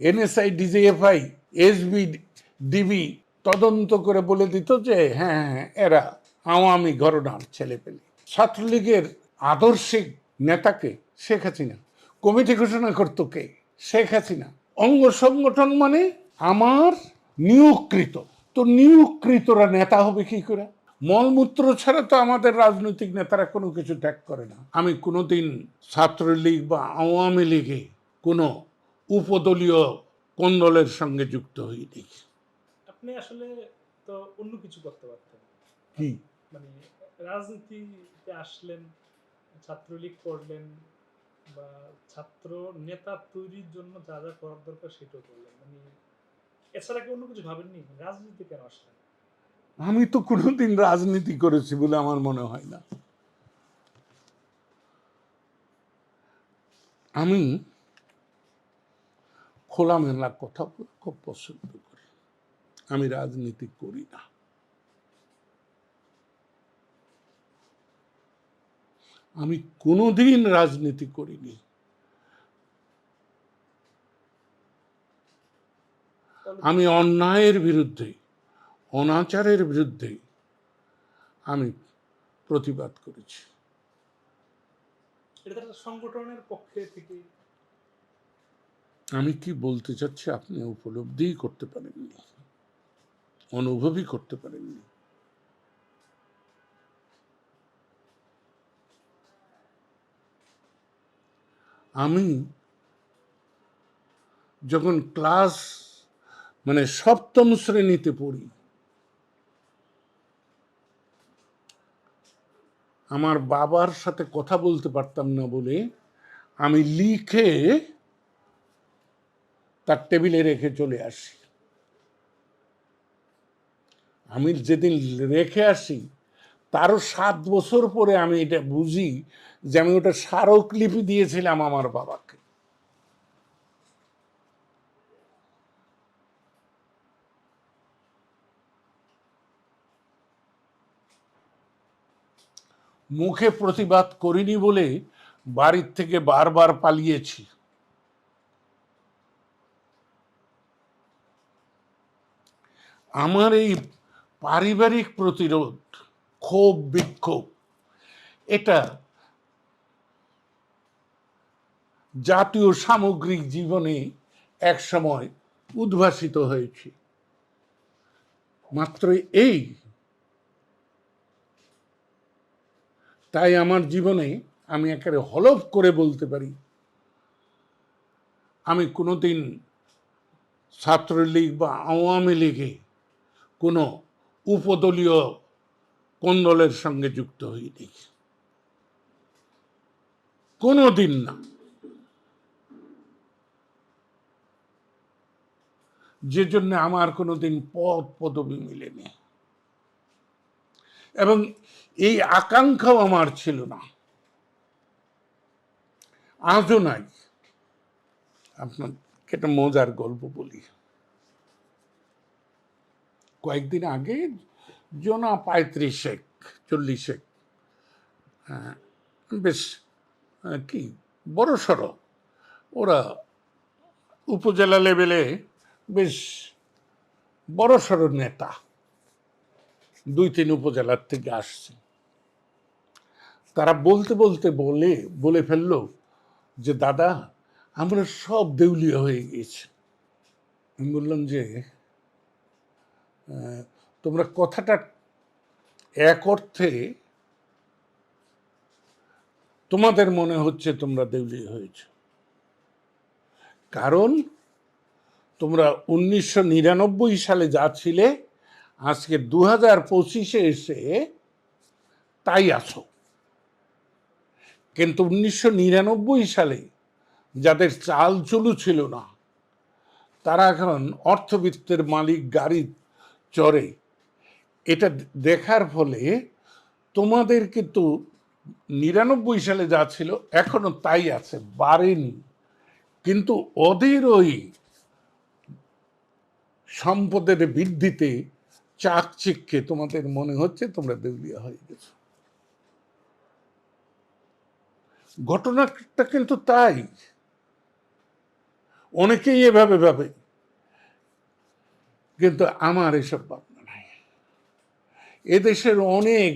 NSI, DGFI, SB, DB তদন্ত করে বলে দিত যে হ্যাঁ হ্যাঁ এরা আওয়ামী ঘরনার ছেলেপেলে। ছাত্রলীগের আদর্শিক নেতাকে শেখ হাসিনা, কমিটি ঘোষণা করত কে? শেখ হাসিনা। অঙ্গ সংগঠন মানে আমার নিয়োগকৃত, তো নিয়োগকৃতরা নেতা হবে কি করে? মলমূত্র ছাড়া তো আমাদের রাজনৈতিক নেতারা কোনো কিছু ত্যাগ করে না। আমি কোনোদিন ছাত্রলীগ বা আওয়ামী লীগে কোনো উপদলীয় কোন্দলের সঙ্গে যুক্ত হইনি। আপনি আসলে তো অন্য কিছু করতে পারতেন। কি মানে রাজনীতিতে আসলেন, ছাত্রলীগ করলেন বা ছাত্র নেতা তৈরির জন্য যা যা করার দরকার সেটাও করলেন। মানে এছাড়া কি অন্য কিছু ভাবেননি? রাজনীতি কেন আসলেন? আমি তো কোনোদিন রাজনীতি করেছি বলে আমার মনে হয় না। আমি খোলামেলা কথা খুব পছন্দ করি। আমি রাজনীতি করি না। আমি কোনোদিন রাজনীতি করিনি। আমি অন্যায়ের বিরুদ্ধে, অনাচারের বিরুদ্ধে আমি প্রতিবাদ করেছি। এটা একটা সংগঠনের পক্ষে থেকে। আমি কি বলতে চাচ্ছি আপনি উপলব্ধিই করতে পারেননি, অনুভবই করতে পারেননি। আমি যখন ক্লাস মানে সপ্তম শ্রেণীতে পড়ি, আমার বাবার সাথে কথা বলতে পারতাম না বলে আমি লিখে তার টেবিলে রেখে চলে আসি। আমি যেদিন রেখে আসি তারও 7 বছর পরে আমি এটা বুঝি যে আমি ওটা স্মারকলিপি দিয়েছিলাম আমার বাবাকে। মুখে প্রতিবাদ করিনি বলে বাড়ির থেকে বারবার পালিয়েছি। আমার এই পারিবারিক প্রতিরোধ, ক্ষোভ বিক্ষোভ, এটা জাতীয় সামগ্রিক জীবনে এক সময় উদ্ভাসিত হয়েছে। মাত্র এই, তাই আমার জীবনে আমি একেবারে হলফ করে বলতে পারি আমি কোনোদিন ছাত্রলীগ বা আওয়ামী লীগে কোনো উপদলীয় কোন্দলের সঙ্গে যুক্ত হইনি, কোনোদিন না। যে জন্য আমার কোনোদিন পদ পদবি মিলেনি এবং এই আকাঙ্ক্ষাও আমার ছিল না, আজও নাই। আপনাকে একটা মজার গল্প বলি। কয়েকদিন আগে জনা 35-40 বেশ কি বড় সড়ো, ওরা উপজেলা লেভেলে বেশ বড় সড়ো নেতা, 2-3 উপজেলার থেকে আসছে। তারা বলতে বলতে বলে ফেললো যে দাদা আমরা সব দেউলিয়া হয়ে গেছি। আমি বললাম যে তোমরা কথাটা এক অর্থে তোমাদের মনে হচ্ছে তোমরা দেউলিয়া হয়েছ, কারণ তোমরা 1999 সালে যা ছিলে আজকে 2025-এ এসে তাই আছো। কিন্তু 1999 সালে যাদের চাল চুলু ছিল না তারা এখন অর্থবিত্তের মালিক, গাড়ি চড়ে। এটা দেখার ফলে তোমাদের কিন্তু 99 সালে যা ছিল এখনো তাই আছে, বাড়েনি। কিন্তু ওদের ওই সম্পদের বৃদ্ধিতে চাকচিক্যে তোমাদের মনে হচ্ছে তোমরা দেউলিয়া হয়ে গেছো। ঘটনাটা কিন্তু তাই। অনেকেই এভাবে ভাবে, কিন্তু আমার এসব ভাবনা নাই। এদেশের অনেক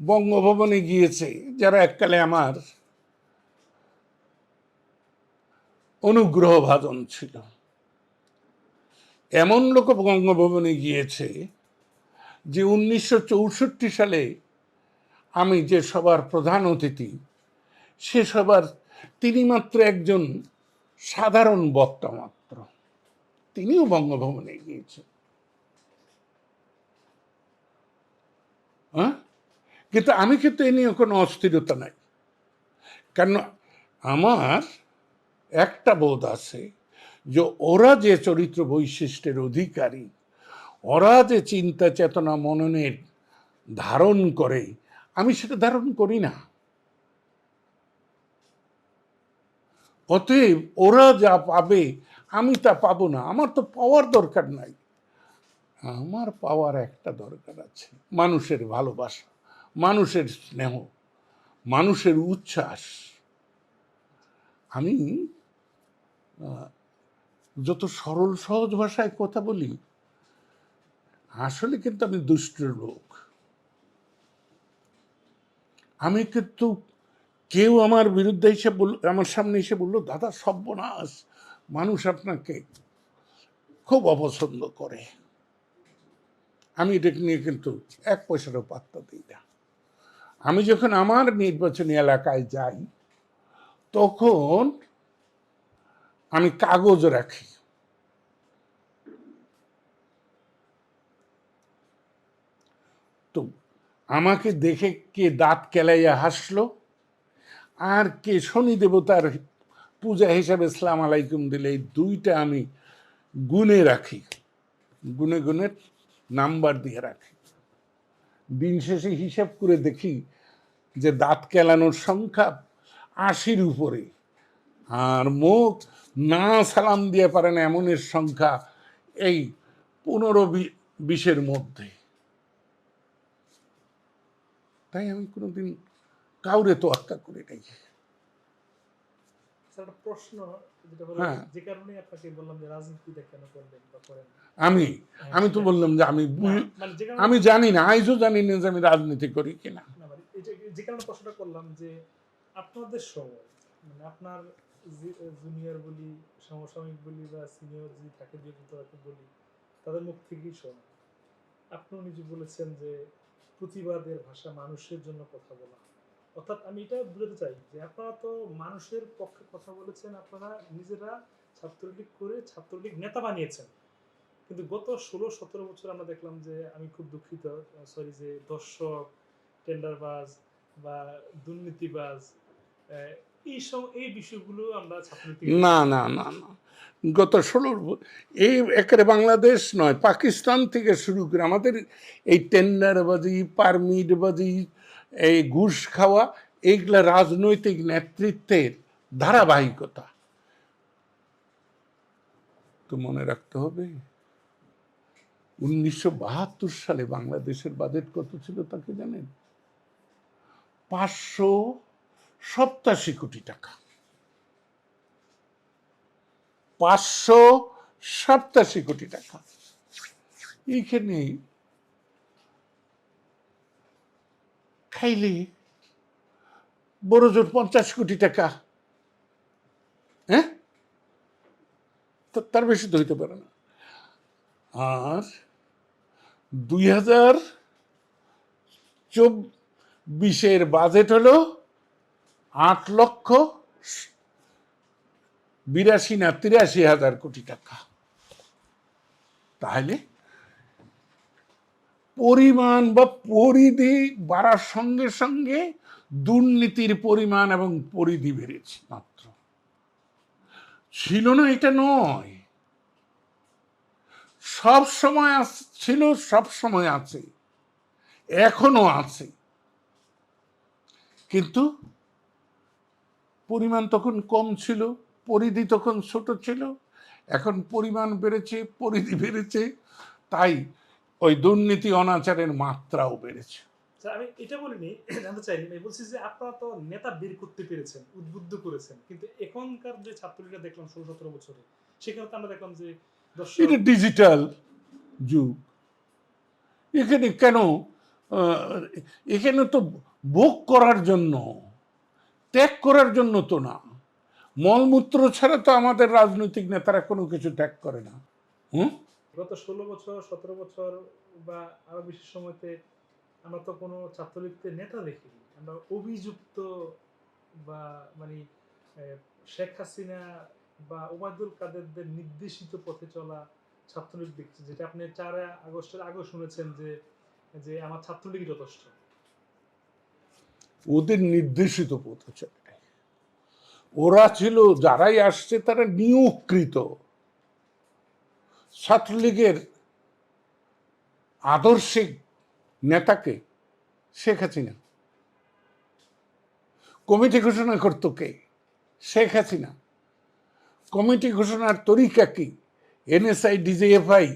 বঙ্গভবনে গিয়েছে যারা এককালে আমার অনুগ্রহ ভাজন ছিল। এমন লোক বঙ্গভবনে গিয়েছে যে 1964 সালে আমি যে সবার প্রধান অতিথি, সে সবার তিনি মাত্র একজন সাধারণ বক্তা মাত্র, তিনিও বঙ্গভবনে গিয়েছেন। হ্যাঁ, কিন্তু আমি কিন্তু এ নিয়ে কোনো অস্থিরতা নাই, কারণ আমার একটা বোধ আছে যে ওরা যে চরিত্র বৈশিষ্ট্যের অধিকারী, ওরা যে চিন্তা চেতনা মননের ধারণ করে, আমি সেটা ধারণ করি না। অতএব ওরা যা পাবে আমি তা পাবো না। আমার তো পাওয়ার দরকার নাই, আমার পাওয়ার একটা দরকার আছে, মানুষের ভালোবাসা, মানুষের স্নেহ, মানুষের উচ্ছ্বাস। আমি যত সরল সহজ ভাষায় কথা বলি, আসলে কিন্তু আমি দুষ্ট লোক। আমি কিন্তু, কেউ আমার বিরুদ্ধে এসে আমার সামনে এসে বললো, দাদা সর্বনাশ, মানুষ আপনাকে খুব অপছন্দ করে, আমি এটা নিয়ে কিন্তু এক পয়সারও পাত্তা দিই না। আমি যখন আমার নির্বাচনী এলাকায় যাই, তখন আমি কাগজ রাখি, তো আমাকে দেখে কে দাঁত কেলাইয়া হাসলো, আর কে শনি দেবতার পূজা হিসাবে সালাম আলাইকুম দিলে, এই দুইটা আমি গুনে রাখি, গুনে গুনে নাম্বার দিয়ে রাখি। দিন শেষে হিসাব করে দেখি যে দাঁত কেলানোর সংখ্যা 80-র উপরে, আর মুখ না সালাম দিয়ে পারে না এমনের সংখ্যা এই 15-20-এর মধ্যে। তাই আমি কোনোদিন কাউরে তোয়াক্কা করি নাই। একটা প্রশ্ন যেটা হলো, হ্যাঁ, যে কারণে আপনাকে বললাম যে রাজনীতিটা কেন করলেন বা করেন। আমি তো বললাম যে মানে যে আমি কারণে জানি না, আইজও জানি না যে আমি রাজনীতি করি কিনা। না, মানে যে কারণে প্রশ্নটা করলাম যে আপনাদের সময়, মানে আপনার জুনিয়র বলি, সমসাময়িক বলি বা সিনিয়র যদি থাকে তাকে বলি, তাদের মুখ থেকেই শোনা। আপনিও নিজে বলেছেন যে প্রতিবাদের ভাষা মানুষের জন্য কথা বলা। অর্থাৎ আমি এটা বুঝতে চাই যে আপনারা তো মানুষের পক্ষে কথা বলেছেন, আপনারা নিজেরা ছাত্রলীগ করে ছাত্রলীগ নেতা বানিয়েছেন। কিন্তু গত 16-17 বছর আমরা দেখলাম যে, আমি খুব দুঃখিত, সরি, যে দর্শক, টেন্ডারবাজ বা দুর্নীতিবাজ, এই বিষয়গুলো আমরা ছাত্রলীগ না না না না, গত 16 এই একেবারে বাংলাদেশ নয়, পাকিস্তান থেকে শুরু করে আমাদের এই টেন্ডারবাজি, পারমিটবাজি, এই ঘুষ খাওয়া, এইগুলা রাজনৈতিক নেতৃত্বের ধারাবাহিকতা। তো মনে রাখতে হবে, 1972 সালে বাংলাদেশের বাজেট কত ছিল তাকে জানেন? 587 কোটি টাকা। 587 কোটি টাকা। এইখানে খাইলে বড় জোর 50 কোটি টাকা, হ্যাঁ, তার বেশি তো হইতে পারে না। আর 2024 বাজেট হলো 8,82,000 কোটি টাকা। তাহলে পরিমাণ বা পরিধি বাড়ার সঙ্গে সঙ্গে দুর্নীতির পরিমাণ এবং পরিধি বেড়েছে মাত্র। ছিল না এটা নয়, সব সময় ছিল, সব সময় আছে, এখনো আছে, কিন্তু পরিমাণ তখন কম ছিল, পরিধি তখন ছোট ছিল। এখন পরিমাণ বেড়েছে, পরিধি বেড়েছে, তাই ওই দুর্নীতি অনাচারের মাত্রাও বেড়েছে। আচ্ছা, আমি এটা বলিনি, জানতে চাইনি, আমি বলছি যে আপনারা তো নেতা বের করতে পেরেছেন, উদ্বুদ্ধ করেছেন, কিন্তু এখনকার যে ছাত্রলীগরা দেখলাম 16-17 বছরে, সেখানে তো আমরা দেখলাম যে দর্শক এটা ডিজিটাল যুগ। এখানে কেন আহ, এখানে তো ভোগ করার জন্য, ত্যাগ করার জন্য তো না। মলমূত্র ছাড়া তো আমাদের রাজনৈতিক নেতারা কোনো কিছু ত্যাগ করে না। হুম। গত 16 বছর 17 বছর বা আরো বেশি সময়তে আমরা তো কোনো ছাত্রলীগের নেতা দেখিনি, আমরা অভিযুক্ত বা মানে শেখ হাসিনা বা ওবায়দুল কাদেরদের নির্দেশিত পথে চলা ছাত্রলীগ দেখছি, যেটা আপনি 4 আগস্টের আগে শুনেছেন যে যে আমার ছাত্রলীগই যথেষ্ট। ওদের নির্দেশিত পথে চলে। ওরা ছিল, যারাই আসছে তারা নিয়োগকৃত। ছাত্রলীগের আদর্শিক নেতাকে শেখ হাসিনা। কমিটি ঘোষণা করত কে? শেখ হাসিনা। কমিটি ঘোষণার তরিকা কি? এনএসআই, ডিজিএফআই,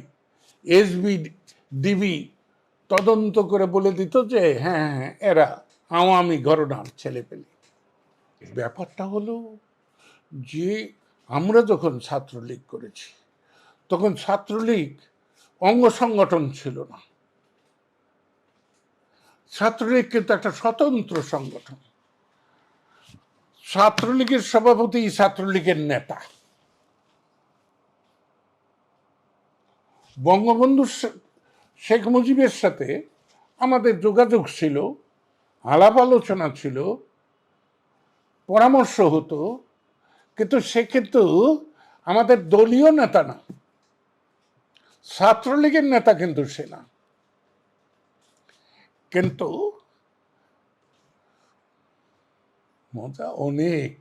এসবি, ডিবি তদন্ত করে বলে দিত যে হ্যাঁ হ্যাঁ এরা আওয়ামী ঘরনার ছেলেপেলে। ব্যাপারটা হলো যে আমরা যখন ছাত্রলীগ করেছি তখন ছাত্রলীগ অঙ্গ সংগঠন ছিল না। ছাত্রলীগ কিন্তু একটা স্বতন্ত্র সংগঠন। ছাত্রলীগের সভাপতি ছাত্রলীগের নেতা। বঙ্গবন্ধু শেখ মুজিবের সাথে আমাদের যোগাযোগ ছিল, আলাপ আলোচনা ছিল, পরামর্শ হতো, কিন্তু সে কিন্তু আমাদের দলীয় নেতা না, ছাত্রলীগের নেতা কিন্তু সে না। কিন্তু মজা অনেক।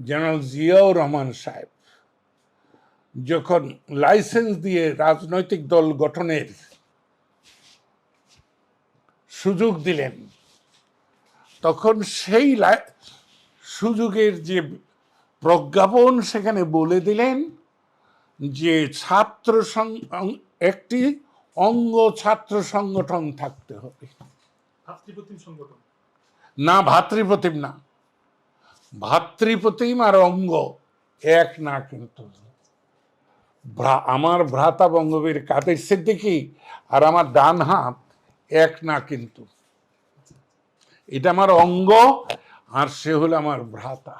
জেনারেল জিয়াউর রহমান সাহেব যখন লাইসেন্স দিয়ে রাজনৈতিক দল গঠনের সুযোগ দিলেন, তখন সেই সুযোগের যে প্রজ্ঞাপন সেখানে বলে দিলেন যে ছাত্র একটি অঙ্গ ছাত্র সংগঠন থাকতে হবে। ভাতৃপ্রতিম সংগঠন না, ভাতৃপ্রতিম না। ভাতৃপ্রতিম আর অঙ্গ এক না কিন্তু। আমার ভ্রাতা বঙ্গবীর কাদের সিদ্দিকী আর আমার ডান হাত এক না কিন্তু। এটা আমার অঙ্গ আর সে হলো আমার ভ্রাতা।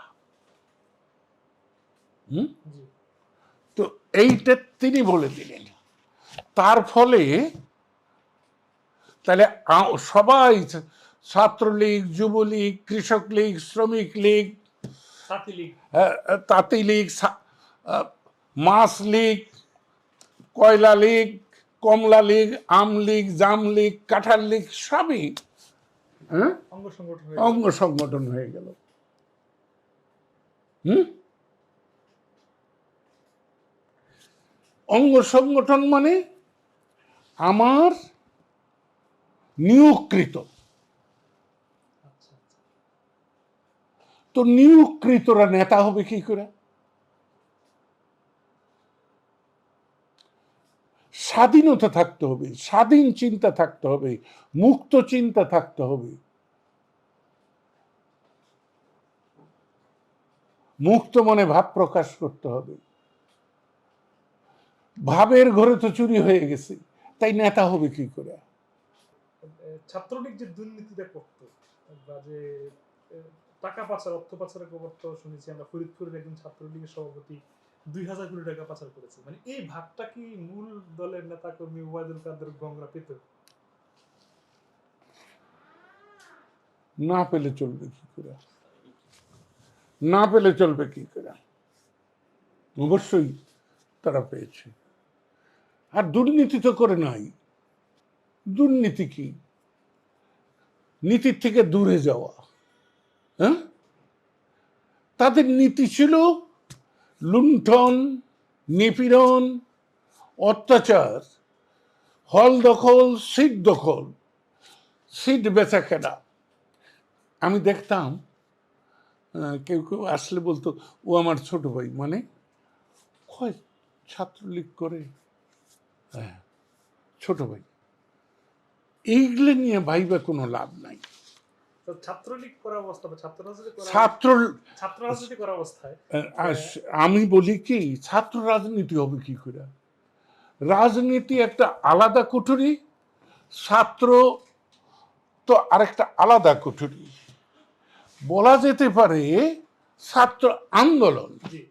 তো এইটা তিনি বলে দিলেন। তার ফলে তাহলে সবাই, ছাত্রলীগ, যুবলীগ, কৃষক লীগ, শ্রমিক লীগ, তাঁতি লীগ, মাছ লীগ, কয়লা লীগ, কমলা লীগ, আম লীগ, জাম লীগ, কাঁঠাল লীগ সবই অঙ্গ সংগঠন হয়ে গেল। অঙ্গ সংগঠন মানে আমার নিয়োগকৃত। তো নিয়োগকৃতরা নেতা হবে কি করে? স্বাধীনতা থাকতে হবে, স্বাধীন চিন্তা থাকতে হবে, মুক্ত চিন্তা থাকতে হবে, মুক্ত মনে ভাব প্রকাশ করতে হবে। ভাবের ঘরে তো চুরি হয়ে গেছে, তাই নেতা হবে কি করে? ছাত্রলীগ যে দুর্নীতিটা করতো বা যে টাকা পাচার, অর্থ পাচারের খবর তো শুনেছি আমরা, ফরিদপুরের একজন ছাত্রলীগের সভাপতি 2000 কোটি টাকা পাচার করেছে। মানে এই ভাগটা কি মূল দলের নেতা কর্মী ওবায়দুল কাদের গঙ্গরা পেত? না পেলে চলবে কি করে? না পেলে চলবে কি করে? অবশ্যই তারা পেয়েছে। আর দুর্নীতি তো করে নাই। দুর্নীতি কি? নীতির থেকে দূরে যাওয়া। হ্যাঁ, তাদের নীতি ছিল লুণ্ঠন, নিপীড়ন, অত্যাচার, হল দখল, সিট দখল, সিট বেচা কেনা। আমি দেখতাম কেউ কেউ আসলে বলতো ও আমার ছোট ভাই, মানে কয় ছাত্রলীগ করে। হ্যাঁ, ছোট ভাই। এইগুলো নিয়ে ভাইবা কোনো লাভ নাই। তো ছাত্রলীগ করা অবস্থা বা ছাত্র রাজনীতি করা অবস্থায় আমি বলি কি, ছাত্র রাজনীতি হবে কি করে? রাজনীতি একটা আলাদা কুঠুরি, ছাত্র তো আরেকটা আলাদা কুঠুরি। বলা যেতে পারে ছাত্র আন্দোলন জি